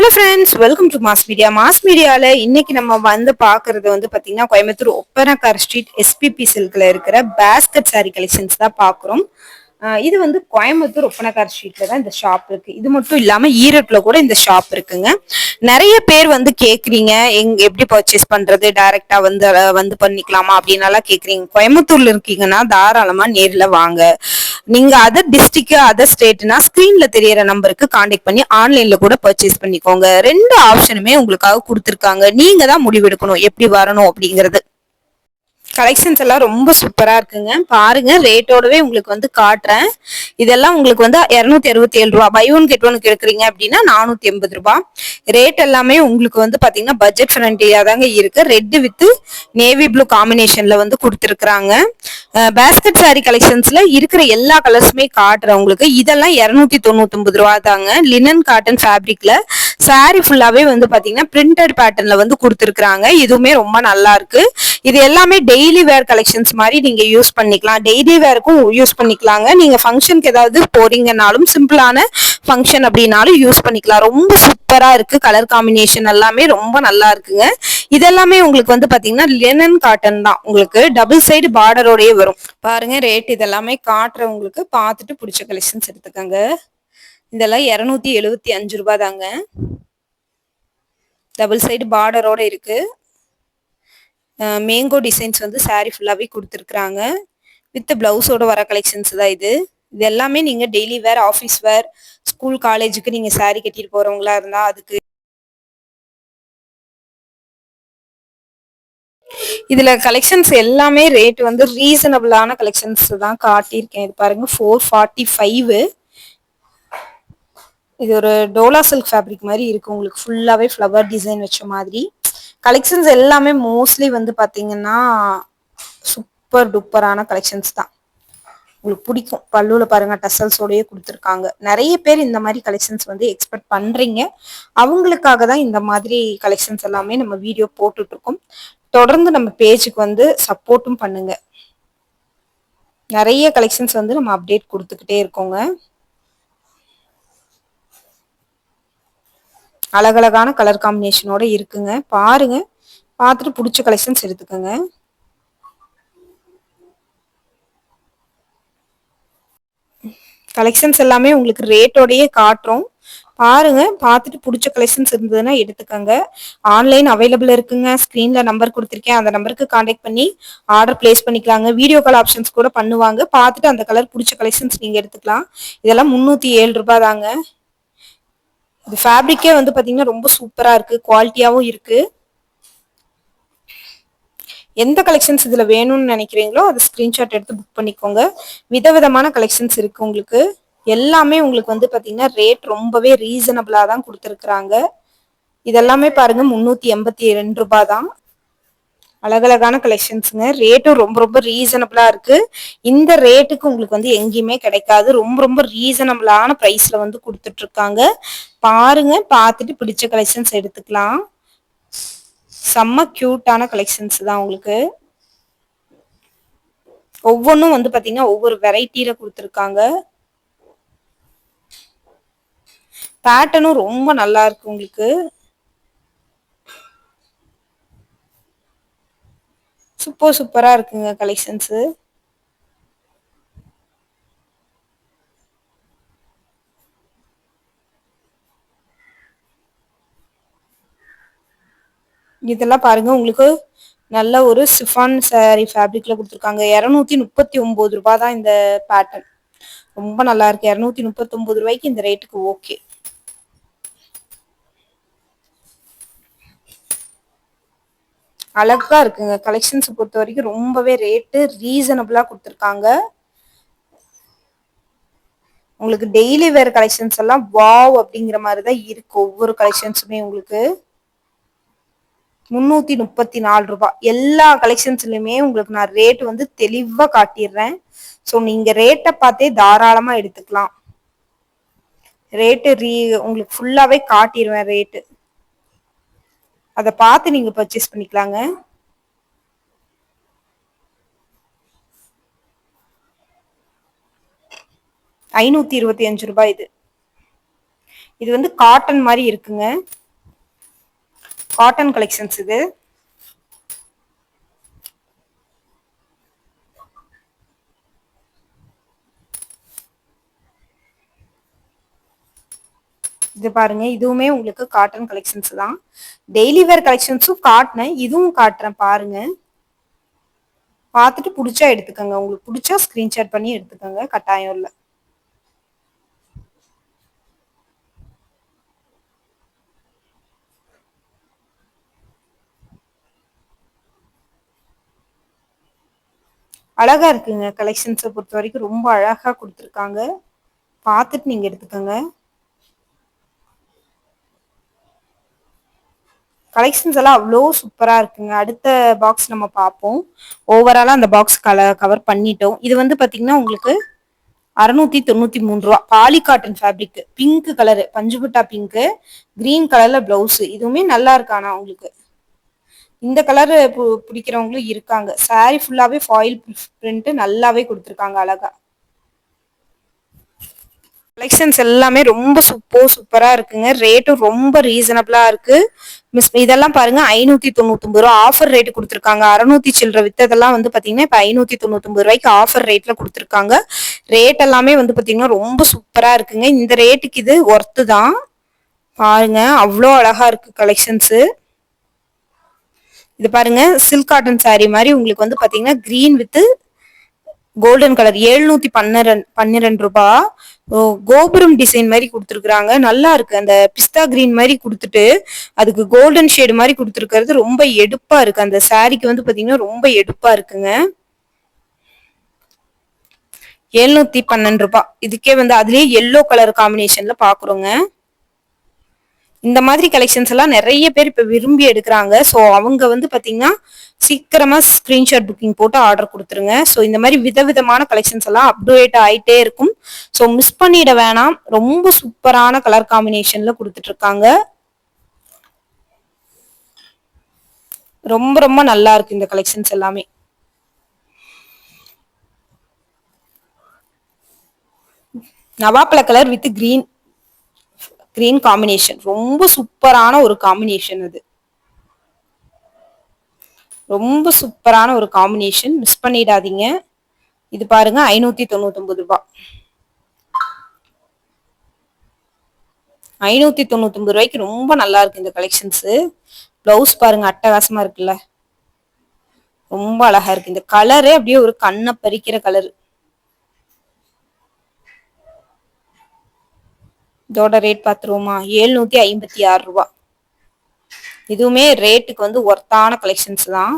Hello friends, welcome to mass media. Mass மீடியால இன்னைக்கு நம்ம வந்து பாக்குறது வந்து பாத்தீங்கன்னா கோயம்புத்தூர் ஒப்பனக்கார் ஸ்ட்ரீட் எஸ்பிபி சில்க்ல இருக்கிற பேஸ்கட் சாரி கலெக்ஷன்ஸ் தான் பாக்குறோம். இது வந்து கோயம்புத்தூர் ஒப்பனக்கார் ஸ்ட்ரீட்ல தான் இந்த ஷாப் இருக்கு. இது மட்டும் இல்லாம ஈரோட்ல கூட இந்த ஷாப் இருக்குங்க. நிறைய பேர் வந்து கேக்குறீங்க, எப்படி பர்ச்சேஸ் பண்றது, டைரக்டா வந்து பண்ணிக்கலாமா அப்படின்னு எல்லாம் கேக்குறீங்க. கோயம்புத்தூர்ல இருக்கீங்கன்னா தாராளமா நேர்ல வாங்க. நீங்க அதர் டிஸ்ட்ரிக்ட் அதர் ஸ்டேட்னா ஸ்கிரீன்ல தெரியற நம்பருக்கு கான்டாக்ட் பண்ணி ஆன்லைன்ல கூட பர்ச்சேஸ் பண்ணிக்கோங்க. ரெண்டு ஆப்ஷனுமே உங்களுக்காக கொடுத்துருக்காங்க. நீங்க தான் முடிவெடுக்கணும் எப்படி வரணும் அப்படிங்கறது. கலெக்ஷன்ஸ் எல்லாம் ரொம்ப சூப்பரா இருக்குங்க. பாருங்க, ரேட்டோடவே உங்களுக்கு வந்து காட்டுறேன். இதெல்லாம் உங்களுக்கு வந்து 267 ரூபா. பை ஒன் கெட் ஒன் எடுக்கிறீங்க அப்படின்னா 480 ரூபாய். ரேட் எல்லாமே உங்களுக்கு வந்து பாத்தீங்கன்னா பட்ஜெட் ஃப்ரெண்ட்லியா தாங்க இருக்கு. ரெட் வித் நேவி ப்ளூ காம்பினேஷன்ல வந்து கொடுத்துருக்காங்க. பேஸ்கட் சாரி கலெக்ஷன்ஸ்ல இருக்கிற எல்லா கலர்ஸுமே காட்டுறேன் உங்களுக்கு. இதெல்லாம் 299 ரூபா தாங்க. லினன் காட்டன் ஃபேப்ரிக்ல சாரி ஃபுல்லாவே வந்து பாத்தீங்கன்னா பிரிண்டட் பேட்டர்ன்ல வந்து கொடுத்துருக்காங்க. இதுவுமே ரொம்ப நல்லா இருக்கு. இது எல்லாமே டெய்லி வேர் கலெக்ஷன்ஸ் மாதிரி நீங்க யூஸ் பண்ணிக்கலாம். டெய்லி வேருக்கும் யூஸ் பண்ணிக்கலாங்க. நீங்க ஃபங்க்ஷனுக்கு ஏதாவது போறீங்கனாலும், சிம்பிளான ஃபங்க்ஷன் அப்படின்னாலும் யூஸ் பண்ணிக்கலாம். ரொம்ப சூப்பரா இருக்கு. கலர் காம்பினேஷன் எல்லாமே ரொம்ப நல்லா இருக்குங்க. இதெல்லாமே உங்களுக்கு வந்து பாத்தீங்கன்னா லினன் காட்டன் தான். உங்களுக்கு டபுள் சைடு பார்டரோடயே வரும். பாருங்க, ரேட் இதெல்லாமே காட்டுறவங்களுக்கு பார்த்துட்டு பிடிச்ச கலெக்ஷன்ஸ் எடுத்துக்கங்க. இதெல்லாம் 275 ரூபாய் தாங்க. டபுள் சைடு பார்டரோட இருக்கு. மேங்கோ டிசைன்ஸ் வந்து சாரி ஃபுல்லாவே கொடுத்துருக்காங்க. வித் பிளவுஸோட வர கலெக்ஷன்ஸ் தான் இது. இது எல்லாமே நீங்க டெய்லி வேர், ஆஃபீஸ் வேர், ஸ்கூல் காலேஜுக்கு நீங்க சாரி கட்டிட்டு போறவங்களா இருந்தா அதுக்கு. இதுல கலெக்ஷன்ஸ் எல்லாமே ரேட் வந்து ரீசனபிளான கலெக்ஷன்ஸ் தான் காட்டியிருக்கேன். இது பாருங்க, 445. இது ஒரு டோலா சில்க் ஃபேப்ரிக் மாதிரி இருக்கு. உங்களுக்கு ஃபுல்லாவே ஃப்ளவர் டிசைன் வச்ச மாதிரி கலெக்ஷன்ஸ் எல்லாமே மோஸ்ட்லி வந்து பாத்தீங்கன்னா சூப்பர் டூப்பரான கலெக்ஷன்ஸ் தான். உங்களுக்கு பிடிக்கும். பல்லுல பாருங்க, டசல்ஸோடயே கொடுத்துருக்காங்க. நிறைய பேர் இந்த மாதிரி கலெக்ஷன்ஸ் வந்து எக்ஸ்பெக்ட் பண்றீங்க. அவங்களுக்காக தான் இந்த மாதிரி கலெக்ஷன்ஸ் எல்லாமே நம்ம வீடியோ போட்டுட்டு இருக்கோம். தொடர்ந்து நம்ம பேஜுக்கு வந்து சப்போர்ட்டும் பண்ணுங்க. நிறைய கலெக்ஷன்ஸ் வந்து நம்ம அப்டேட் கொடுத்துக்கிட்டே இருக்கோங்க. அழகழகான கலர் காம்பினேஷனோட இருக்குங்க. பாருங்க, பார்த்துட்டு பிடிச்ச கலெக்ஷன்ஸ் எடுத்துக்கோங்க. கலெக்ஷன்ஸ் எல்லாமே உங்களுக்கு ரேட்டோடயே காட்டுறோம். பாருங்க, பார்த்துட்டு பிடிச்ச கலெக்ஷன்ஸ் இருந்ததுன்னா எடுத்துக்கோங்க. ஆன்லைன் அவைலபிள் இருக்குங்க. ஸ்கிரீன்ல நம்பர் கொடுத்துருக்கேன். அந்த நம்பருக்கு கான்டாக்ட் பண்ணி ஆர்டர் பிளேஸ் பண்ணிக்கலாங்க. வீடியோ கால் ஆப்ஷன்ஸ் கூட பண்ணுவாங்க. பார்த்துட்டு அந்த கலர் பிடிச்ச கலெக்ஷன்ஸ் நீங்க எடுத்துக்கலாம். இதெல்லாம் 307 ரூபாய் தாங்க. இது ஃபேப்ரிக்கே வந்து பாத்தீங்கன்னா ரொம்ப சூப்பரா இருக்கு. குவாலிட்டியாவும் இருக்கு. எந்த கலெக்ஷன்ஸ் இதுல வேணும்னு நினைக்கிறீங்களோ அதை ஸ்கிரீன்ஷாட் எடுத்து புக் பண்ணிக்கோங்க. விதவிதமான கலெக்ஷன்ஸ் இருக்கு உங்களுக்கு. எல்லாமே உங்களுக்கு வந்து பாத்தீங்கன்னா ரேட் ரொம்பவே ரீசனபிளா தான் கொடுத்துருக்காங்க. இதெல்லாமே பாருங்க, 382 ரூபாய் தான். அழகழகான கலெக்ஷன்ஸுங்க. ரேட்டும் ரொம்ப ரொம்ப ரீசனபிளா இருக்கு. இந்த ரேட்டுக்கு உங்களுக்கு வந்து எங்கேயுமே கிடைக்காது. ரொம்ப ரொம்ப ரீசனபிளான பிரைஸ்ல வந்து கொடுத்துட்டு இருக்காங்க. பாருங்க, பார்த்துட்டு பிடிச்ச கலெக்ஷன்ஸ் எடுத்துக்கலாம். செம்ம கியூட்டான கலெக்ஷன்ஸ் தான் உங்களுக்கு. ஒவ்வொன்றும் வந்து பாத்தீங்கன்னா ஒவ்வொரு வெரைட்டியில கொடுத்துருக்காங்க. பேட்டர்னும் ரொம்ப நல்லா இருக்கு உங்களுக்கு. சூப்பரா இருக்குங்க கலெக்ஷன்ஸ். இதெல்லாம் பாருங்க, உங்களுக்கு நல்ல ஒரு சிஃபான் சாரி ஃபேப்ரிக்ல கொடுத்துருக்காங்க. 239 ரூபாய் தான் இந்த பேட்டர்ன். ரொம்ப நல்லா இருக்கு. 239 ரூபாய்க்கு இந்த ரேட்டுக்கு ஓகே. அழகா இருக்குங்க. கலெக்ஷன்ஸ் பொறுத்த வரைக்கும் ரொம்பவே ரேட்டு ரீசனபிளா கொடுத்துருக்காங்க. உங்களுக்கு டெய்லி வேர் கலெக்ஷன்ஸ் எல்லாம் வாவ் அப்படிங்கிற மாதிரி தான் இருக்கு. ஒவ்வொரு கலெக்ஷன்ஸுமே உங்களுக்கு 334 ரூபாய். எல்லா கலெக்ஷன்ஸ்லயுமே உங்களுக்கு நான் ரேட் வந்து தெளிவா காட்டிடுறேன். ஸோ நீங்க ரேட்டை பார்த்தே தாராளமா எடுத்துக்கலாம். ரேட்டு உங்களுக்கு ஃபுல்லாவே காட்டிடுவேன் ரேட்டு. அதை பார்த்து நீங்க பர்ச்சேஸ் பண்ணிக்கலாங்க. 525 ரூபாய் இது. இது வந்து காட்டன் மாதிரி இருக்குங்க. காட்டன் கலெக்ஷன்ஸ் இது. இது பாருங்க, இதுவுமே உங்களுக்கு காட்டன் கலெக்ஷன்ஸ் தான். டெய்லி வேர் கலெக்ஷன்ஸும் காட்டினேன், இதுவும் காட்டுறேன் பாருங்க. பார்த்துட்டு பிடிச்சா எடுத்துக்கோங்க. உங்களுக்கு பிடிச்சா ஸ்கிரீன்ஷாட் பண்ணி எடுத்துக்கோங்க, கட்டாயம் இல்லை. அழகா இருக்குங்க. கலெக்ஷன்ஸை பொறுத்த வரைக்கும் ரொம்ப அழகா கொடுத்துருக்காங்க. பார்த்துட்டு நீங்க எடுத்துக்கோங்க. கலெக்ஷன்ஸ் எல்லாம் அவ்வளோ சூப்பரா இருக்குங்க. அடுத்த பாக்ஸ் நம்ம பார்ப்போம். ஓவராலா அந்த பாக்ஸ் கவர் பண்ணிட்டோம். இது வந்து பாத்தீங்கன்னா உங்களுக்கு 693 ரூபா. Poly cotton fabric, pink colour, பஞ்சுபுட்டா பிங்க், கிரீன் கலர்ல பிளவுஸ். இதுவுமே நல்லா இருக்கானா உங்களுக்கு. இந்த கலர் பிடிக்கிறவங்களும் இருக்காங்க. சாரி ஃபுல்லாவே ஃபாயில் பிரிண்ட் நல்லாவே கொடுத்துருக்காங்க அழகா. கலெக்ஷன்ஸ் எல்லாமே ரொம்ப சூப்பரா இருக்குங்க. ரேட்டும் ரொம்ப ரீசனபிளா இருக்கு. இதெல்லாம் பாருங்க, 599 ரூபா ஆஃபர் ரேட் கொடுத்துருக்காங்க. 600 சில்லற வித்ததெல்லாம் வந்து பாத்தீங்கன்னா இப்ப 599 ரூபாய்க்கு ஆஃபர் ரேட்ல கொடுத்துருக்காங்க. ரேட் எல்லாமே வந்து பாத்தீங்கன்னா ரொம்ப சூப்பரா இருக்குங்க. இந்த ரேட்டுக்கு இது ஒர்த்து தான். பாருங்க, அவ்வளோ அழகா இருக்கு கலெக்ஷன்ஸ். இது பாருங்க, சில்க் காட்டன் சாரி மாதிரி உங்களுக்கு வந்து பாத்தீங்கன்னா கிரீன் வித் கோல்டன் கலர் 712 ரூபாய். கோபுரம் டிசைன் மாதிரி கொடுத்துருக்காங்க. நல்லா இருக்கு. அந்த பிஸ்தா கிரீன் மாதிரி கொடுத்துட்டு அதுக்கு கோல்டன் ஷேடு மாதிரி கொடுத்துருக்கிறது ரொம்ப எடுப்பா இருக்கு. அந்த சாரிக்கு வந்து பாத்தீங்கன்னா ரொம்ப எடுப்பா இருக்குங்க. 712 ரூபாய். இதுக்கே வந்து அதுலயே எல்லோ கலர் காம்பினேஷன்ல பாக்குறோங்க. இந்த மாதிரி கலெக்ஷன்ஸ் எல்லாம் நிறைய பேர் இப்ப விரும்பி எடுக்கிறாங்க. ஸோ அவங்க வந்து பாத்தீங்கன்னா சீக்கிரமா ஸ்கிரீன்ஷாட் புக்கிங் போட்டு ஆர்டர் கொடுத்துருங்க. ஸோ இந்த மாதிரி விதவிதமான கலெக்ஷன்ஸ் எல்லாம் அப்டேட் ஆயிட்டே இருக்கும். ஸோ மிஸ் பண்ணிட வேணாம். ரொம்ப சூப்பரான கலர் காம்பினேஷன்ல கொடுத்துட்டு இருக்காங்க. ரொம்ப ரொம்ப நல்லா இருக்கு இந்த கலெக்ஷன்ஸ் எல்லாமே. நவாப்பழ கலர் வித் கிரீன் காம்பினேஷன். ரொம்ப சூப்பரான ஒரு காம்பினேஷன். அது ரொம்ப சூப்பரான ஒரு காம்பினேஷன். மிஸ் பண்ணிடாதீங்க. இது பாருங்க, 599 ரூபாய். 599 ரூபாய்க்கு ரொம்ப நல்லா இருக்கு இந்த கலெக்ஷன்ஸ். பிளவுஸ் பாருங்க, அட்டகாசமா இருக்குல்ல. ரொம்ப அழகா இருக்கு. இந்த கலரே அப்படியே ஒரு கண்ணை பறிக்கிற கலர். இதோட ரேட் பாத்துருவோமா? 756 ரூபாய். இதுவுமே ரேட்டுக்கு வந்து ஒர்த்தான கலெக்ஷன்ஸ் தான்.